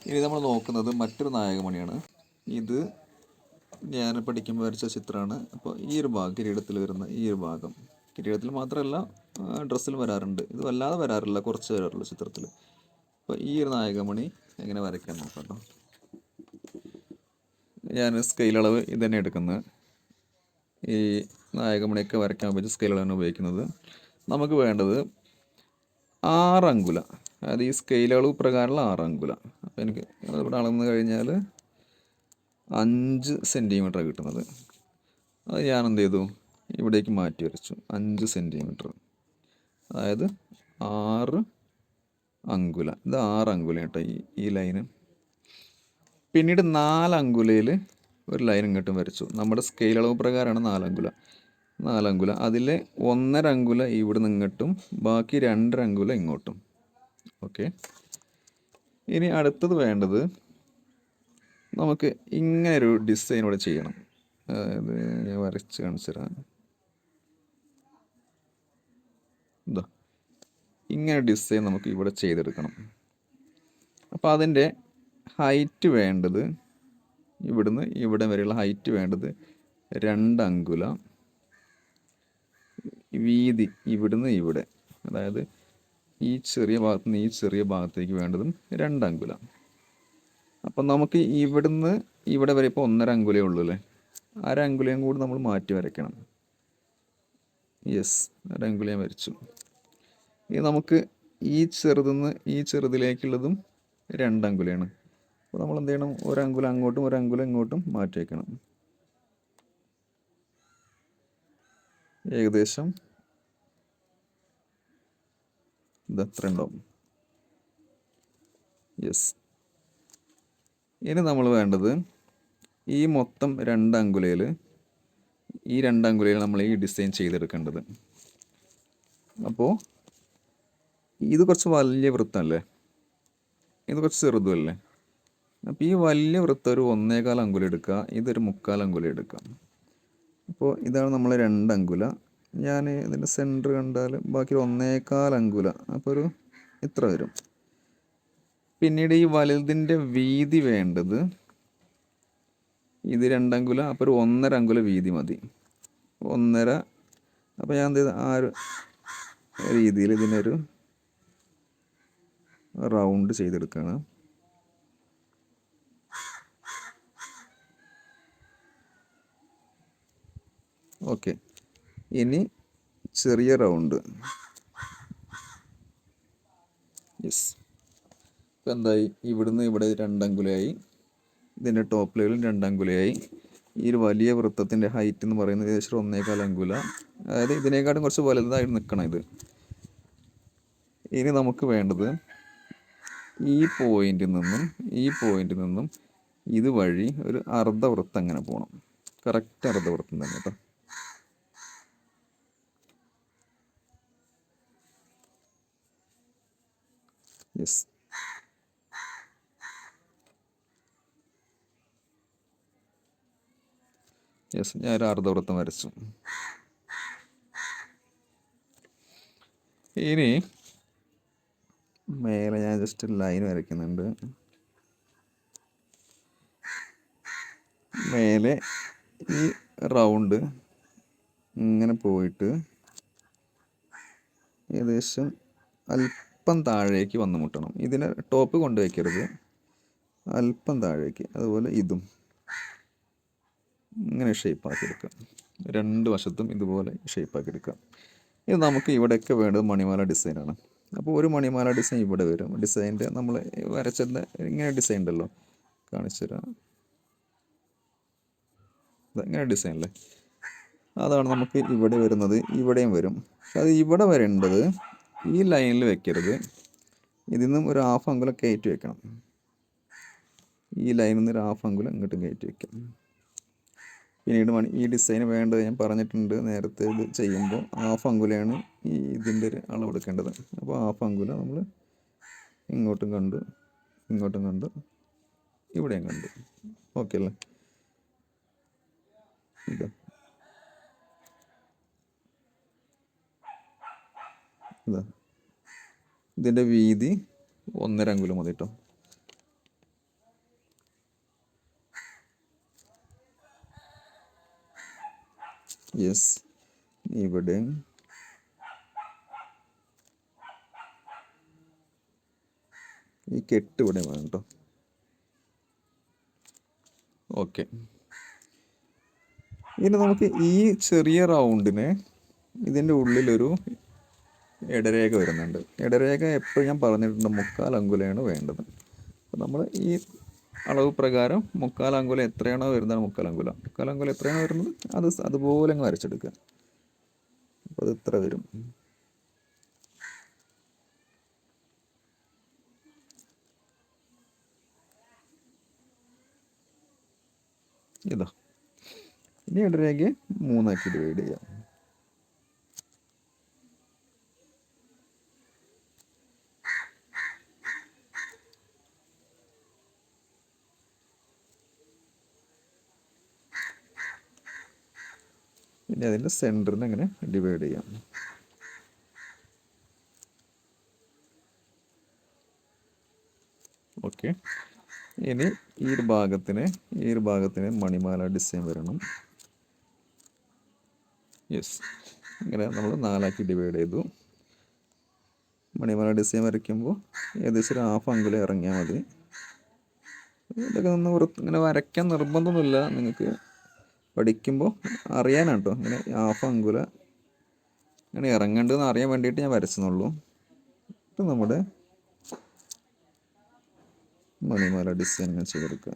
ഇനി നമ്മൾ നോക്കുന്നത് മറ്റൊരു നായകമണിയാണ്. ഇത് ഞാൻ പഠിക്കുമ്പോൾ വരച്ച ചിത്രമാണ്. അപ്പോൾ ഈ ഒരു ഭാഗം, കിരീടത്തിൽ വരുന്ന ഈ ഒരു ഭാഗം, കിരീടത്തിൽ മാത്രമല്ല ഡ്രസ്സിൽ വരാറുണ്ട്. ഇത് വല്ലാതെ വരാറില്ല, കുറച്ച് വരാറുള്ളൂ ചിത്രത്തിൽ. അപ്പോൾ ഈ ഒരു നായകമണി എങ്ങനെ വരയ്ക്കാൻ നോക്കാം. ഞാൻ സ്കെയിൽ അളവ് ഇത് തന്നെ എടുക്കുന്നത്. ഈ നായകമണിയൊക്കെ വരയ്ക്കാൻ പറ്റിയ സ്കെയിൽ അളവാണ് ഉപയോഗിക്കുന്നത്. നമുക്ക് വേണ്ടത് 6 അങ്കുല, അതായത് ഈ സ്കെയിൽ അളവ് പ്രകാരമുള്ള 6 അങ്കുല. അപ്പോൾ എനിക്ക് ഇവിടെ അളന്ന് കഴിഞ്ഞാൽ 5 സെൻറ്റിമീറ്റർ കിട്ടുന്നത്. അത് ഞാൻ എന്ത് ചെയ്തു, ഇവിടേക്ക് മാറ്റി വരച്ചു 5 സെൻറ്റിമീറ്റർ, അതായത് 6 അങ്കുല. ഇത് 6 അങ്കുല കേട്ടോ ഈ ലൈന്. പിന്നീട് 4 അങ്കുലയിൽ ഒരു ലൈൻ ഇങ്ങോട്ടും വരച്ചു. നമ്മുടെ സ്കെയിൽ അളവ് പ്രകാരമാണ് 4 അങ്കുല. 4 അങ്കുല, അതിൽ 1.5 അങ്കുല ഇവിടെ നിന്ന് ഇങ്ങോട്ടും, ബാക്കി 2.5 അങ്കുല ഇങ്ങോട്ടും. ഓക്കെ. ഇനി അടുത്തത് വേണ്ടത് നമുക്ക് ഇങ്ങനൊരു ഡിസൈൻ ഇവിടെ ചെയ്യണം. അതായത് ഞാൻ വരച്ച് കാണിച്ചു തരാം. എന്താ ഇങ്ങനെ ഡിസൈൻ നമുക്ക് ഇവിടെ ചെയ്തെടുക്കണം. അപ്പോൾ അതിൻ്റെ ഹൈറ്റ് വേണ്ടത്, ഇവിടുന്ന് ഇവിടെ വരെയുള്ള ഹൈറ്റ് വേണ്ടത് 2 അങ്കുല. വീതി ഇവിടുന്ന് ഇവിടെ, അതായത് ഈ ചെറിയ ഭാഗത്ത് നിന്ന് ഈ ചെറിയ ഭാഗത്തേക്ക് വേണ്ടതും 2 അങ്കുല. അപ്പം നമുക്ക് ഇവിടുന്ന് ഇവിടെ വരെ ഇപ്പോൾ 1.5 അങ്കുലേ ഉള്ളൂ അല്ലേ. 1/2 അങ്കുലയും കൂടി നമ്മൾ മാറ്റി വരയ്ക്കണം. യെസ്, 1/2 അങ്കുലയും വരച്ചു. ഇനി നമുക്ക് ഈ ചെറുതിന്ന് ഈ ചെറുതിലേക്കുള്ളതും 2 അങ്കുലയാണ്. അപ്പോൾ നമ്മൾ എന്ത് ചെയ്യണം, 1 അങ്കുല അങ്ങോട്ടും 1 അങ്കുല ഇങ്ങോട്ടും മാറ്റി വയ്ക്കണം. ഏകദേശം ഇതത്ര ഉണ്ടാവും. യെസ്. ഇനി നമ്മൾ വേണ്ടത് ഈ മൊത്തം 2 അങ്കുലയിൽ, ഈ 2 അങ്കുലയിൽ നമ്മൾ ഈ ഡിസൈൻ ചെയ്തെടുക്കേണ്ടത്. അപ്പോൾ ഇത് കുറച്ച് വലിയ വൃത്തമല്ലേ, ഇത് കുറച്ച് ചെറുതുമല്ലേ. അപ്പോൾ ഈ വലിയ വൃത്തം ഒരു 1.25 അങ്കുലം എടുക്കുക, ഇതൊരു 3/4 അങ്കുലം എടുക്കുക. അപ്പോൾ ഇതാണ് നമ്മൾ 2 അങ്കുല. ഞാൻ ഇതിൻ്റെ സെൻറ്റർ കണ്ടാൽ ബാക്കി 1.25 അങ്കുല, അപ്പോൾ ഒരു ഇത്ര വരും. പിന്നീട് ഈ വലുതിൻ്റെ വീതി വേണ്ടത്, ഇത് 2 അങ്കുല, അപ്പോൾ ഒരു 1.5 അങ്കുല വീതി മതി. 1.5. അപ്പോൾ ഞാൻ എന്ത് ചെയ്ത് ആ ഒരു രീതിയിൽ ഇതിനൊരു റൗണ്ട് ചെയ്തെടുക്കുകയാണ്. ഓക്കെ. ഇനി ചെറിയ റൗണ്ട്. യെസ്. ഇപ്പം എന്തായി, ഇവിടുന്ന് ഇവിടെ 2 അങ്കുലയായി, ഇതിൻ്റെ ടോപ്പ് ലെവലും 2 അങ്കുലയായി. ഈ ഒരു വലിയ വൃത്തത്തിൻ്റെ ഹൈറ്റ് എന്ന് പറയുന്നത് ഏകദേശം 1.25 അങ്കുല, അതായത് ഇതിനേക്കാളും കുറച്ച് വലുതായിട്ട് നിൽക്കണം ഇത്. ഇനി നമുക്ക് വേണ്ടത് ഈ പോയിന്റിൽ നിന്നും ഇത് വഴി ഒരു അർദ്ധവൃത്തം അങ്ങനെ പോകണം. കറക്റ്റ് അർദ്ധവൃത്തം തന്നെ കേട്ടോ. യെസ്. യെസ്, ഞാനൊരു അർദ്ധവൃത്തം വരച്ചു. ഇനി മേലെ ഞാൻ ജസ്റ്റ് ലൈൻ വരയ്ക്കുന്നുണ്ട്. മേലെ ഈ റൗണ്ട് ഇങ്ങനെ പോയിട്ട് ഏകദേശം അല്പം താഴേക്ക് വന്ന് മുട്ടണം. ഇതിനെ ടോപ്പ് കൊണ്ട് വയ്ക്കരുത്, അല്പം താഴേക്ക്. അതുപോലെ ഇതും ഇങ്ങനെ ഷേപ്പാക്കി എടുക്കാം. 2 വശത്തും ഇതുപോലെ ഷേപ്പാക്കി എടുക്കാം. ഇത് നമുക്ക് ഇവിടെയൊക്കെ വേണ്ടത് മണിമാല ഡിസൈനാണ്. അപ്പോൾ ഒരു മണിമാല ഡിസൈൻ ഇവിടെ വരും. ഡിസൈൻ്റെ നമ്മൾ വരച്ചത് ഇങ്ങനെ ഡിസൈൻ ഉണ്ടല്ലോ, കാണിച്ചു തരാം. ഇങ്ങനെ ഡിസൈൻ അല്ലേ, അതാണ് നമുക്ക് ഇവിടെ വരുന്നത്. ഇവിടെയും വരും. പക്ഷെ അത് ഇവിടെ വരേണ്ടത് ഈ ലൈനിൽ വെക്കരുത്, ഇതിൽ നിന്നും ഒരു 1/2 അങ്കുലം കയറ്റി വെക്കണം. ഈ ലൈനിൽ നിന്ന് ഒരു 1/2 അങ്കുലം ഇങ്ങോട്ടും കയറ്റി വെക്കാം. പിന്നീട് ഈ ഡിസൈൻ വേണ്ടത് ഞാൻ പറഞ്ഞിട്ടുണ്ട് നേരത്തെ. ഇത് ചെയ്യുമ്പോൾ 1/2 അങ്കുലയാണ് ഈ ഇതിൻ്റെ ഒരു അളവെടുക്കേണ്ടത്. അപ്പോൾ 1/2 അങ്കുല നമ്മൾ ഇങ്ങോട്ടും കണ്ട്, ഇങ്ങോട്ടും കണ്ട്, ഇവിടെയും കണ്ട്. ഓക്കെ അല്ലേ. ഇതാ ഇതിൻ്റെ വീതി 1.5 അങ്കുലം മതി കേട്ടോ. യെസ്, ഇവിടെ ഈ കെട്ട് ഇവിടെ വേണം കേട്ടോ. ഓക്കെ, ഇനി നമുക്ക് ഈ ചെറിയ റൗണ്ടിനെ ഇതിൻ്റെ ഉള്ളിലൊരു ഇടരേഖ വരുന്നുണ്ട്. ഇടരേഖ എപ്പോഴും ഞാൻ പറഞ്ഞിട്ടുണ്ട് 1/4 അങ്കുലയാണ് വേണ്ടത്. അപ്പോൾ നമ്മൾ ഈ അളവ് പ്രകാരം 1/4 അങ്കുലം എത്രയാണോ വരുന്നത് 1/4 അങ്കുലം, 1/4 അങ്കുലം എത്രയാണോ വരുന്നത് അതുപോലെ അങ്ങ് വരച്ചെടുക്കുക. അപ്പോൾ അത് ഇത്ര വരും. ഇതാ, ഇനി ഇടരേഖയെ 3 ഡിവൈഡ് ചെയ്യാം. ഇനി അതിൻ്റെ സെൻറ്ററിന് അങ്ങനെ ഡിവൈഡ് ചെയ്യാം. ഓക്കെ, ഇനി ഈ ഒരു ഭാഗത്തിന് മണിമാല ഡിസൈൻ വരണം. യെസ്, ഇങ്ങനെ നമ്മൾ 4 ഡിവൈഡ് ചെയ്തു. മണിമാല ഡിസൈൻ വരയ്ക്കുമ്പോൾ ഏകദേശം ഒരു 1/2 അങ്കുലം ഇറങ്ങിയാൽ മതി. ഇതൊക്കെ ഇങ്ങനെ വരയ്ക്കാൻ നിർബന്ധമൊന്നുമില്ല, നിങ്ങൾക്ക് പഠിക്കുമ്പോൾ അറിയാനാണ് കേട്ടോ. ഇങ്ങനെ 1/2 അങ്കുലം ഇങ്ങനെ ഇറങ്ങേണ്ടതെന്ന് അറിയാൻ വേണ്ടിയിട്ട് ഞാൻ വരച്ചെന്നുള്ളൂ. ഇപ്പം നമ്മുടെ മണിമാല ഡിസൈൻ ഇങ്ങനെ ചെയ്തെടുക്കുക.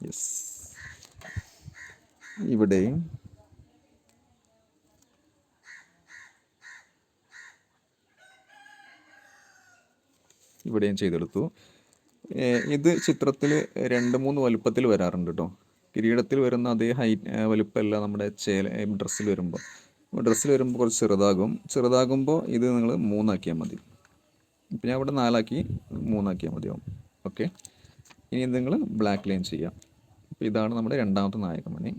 യെസ്, ഇവിടെയും ചെയ്തെടുത്തു. ഇത് ചിത്രത്തിൽ 2-3 വലുപ്പത്തിൽ വരാറുണ്ട് കേട്ടോ. കിരീടത്തിൽ വരുന്ന അതേ വലുപ്പമല്ല നമ്മുടെ ഡ്രസ്സിൽ വരുമ്പോൾ കുറച്ച് ചെറുതാകുമ്പോൾ ഇത് നിങ്ങൾ 3 ആക്കിയാൽ മതി. ഇപ്പം ഞാൻ ഇവിടെ 4 3 ആക്കിയാൽ മതിയാവും. ഓക്കെ, ഇനി നിങ്ങൾ ബ്ലാക്ക് ലൈൻ ചെയ്യാം. അപ്പോൾ ഇതാണ് നമ്മുടെ രണ്ടാമത്തെ നായകമണി.